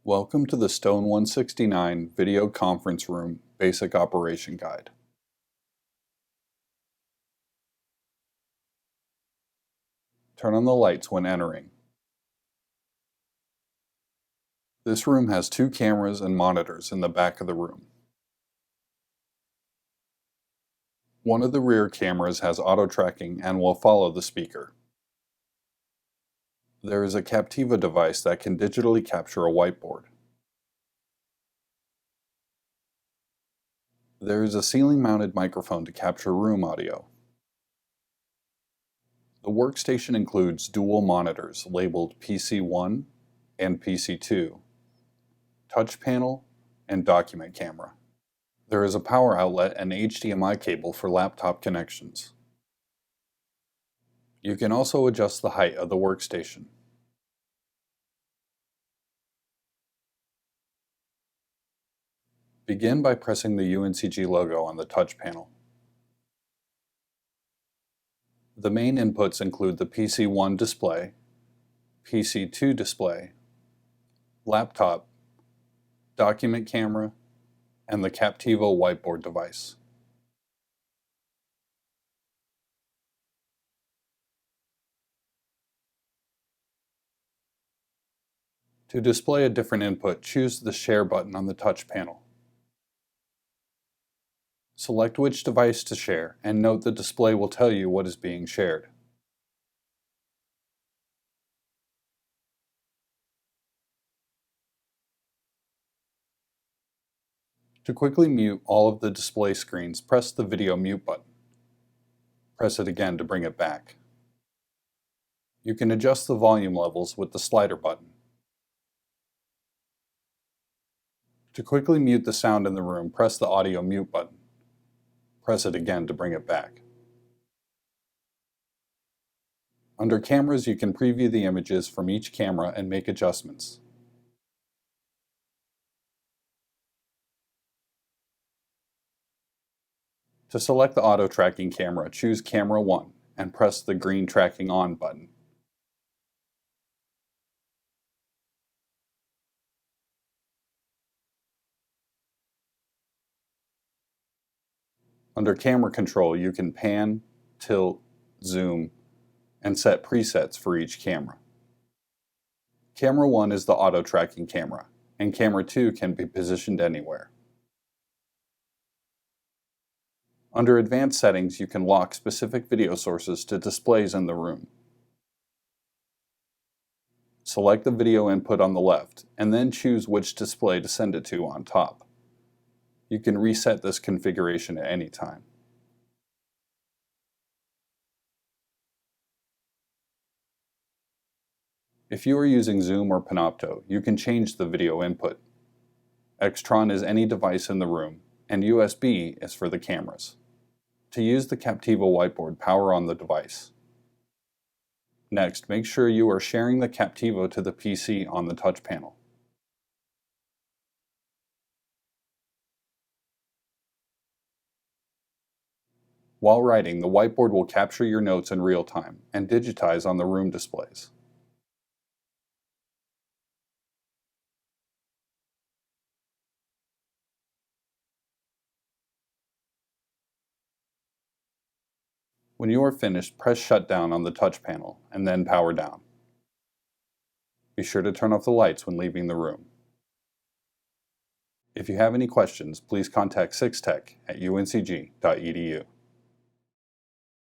Welcome to the Stone 169 Video Conference Room Basic Operation Guide. Turn on the lights when entering. This room has 2 cameras and monitors in the back of the room. One of the rear cameras has auto tracking and will follow the speaker. There is a Captivo device that can digitally capture a whiteboard. There is a ceiling-mounted microphone to capture room audio. The workstation includes dual monitors labeled PC1 and PC2, touch panel, and document camera. There is a power outlet and HDMI cable for laptop connections. You can also adjust the height of the workstation. Begin by pressing the UNCG logo on the touch panel. The main inputs include the PC1 display, PC2 display, laptop, document camera, and the Captivo whiteboard device. To display a different input, choose the Share button on the touch panel. Select which device to share, and note the display will tell you what is being shared. To quickly mute all of the display screens, press the video mute button. Press it again to bring it back. You can adjust the volume levels with the slider button. To quickly mute the sound in the room, press the audio mute button. Press it again to bring it back. Under cameras, you can preview the images from each camera and make adjustments. To select the auto tracking camera, choose Camera 1 and press the green Tracking On button. Under camera control, you can pan, tilt, zoom, and set presets for each camera. Camera 1 is the auto tracking camera, and Camera 2 can be positioned anywhere. Under advanced settings, you can lock specific video sources to displays in the room. Select the video input on the left, and then choose which display to send it to on top. You can reset this configuration at any time. If you are using Zoom or Panopto, you can change the video input. Extron is any device in the room, and USB is for the cameras. To use the Captivo whiteboard, power on the device. Next, make sure you are sharing the Captivo to the PC on the touch panel. While writing, the whiteboard will capture your notes in real time and digitize on the room displays. When you are finished, press Shutdown on the touch panel and then power down. Be sure to turn off the lights when leaving the room. If you have any questions, please contact 6tech@uncg.edu.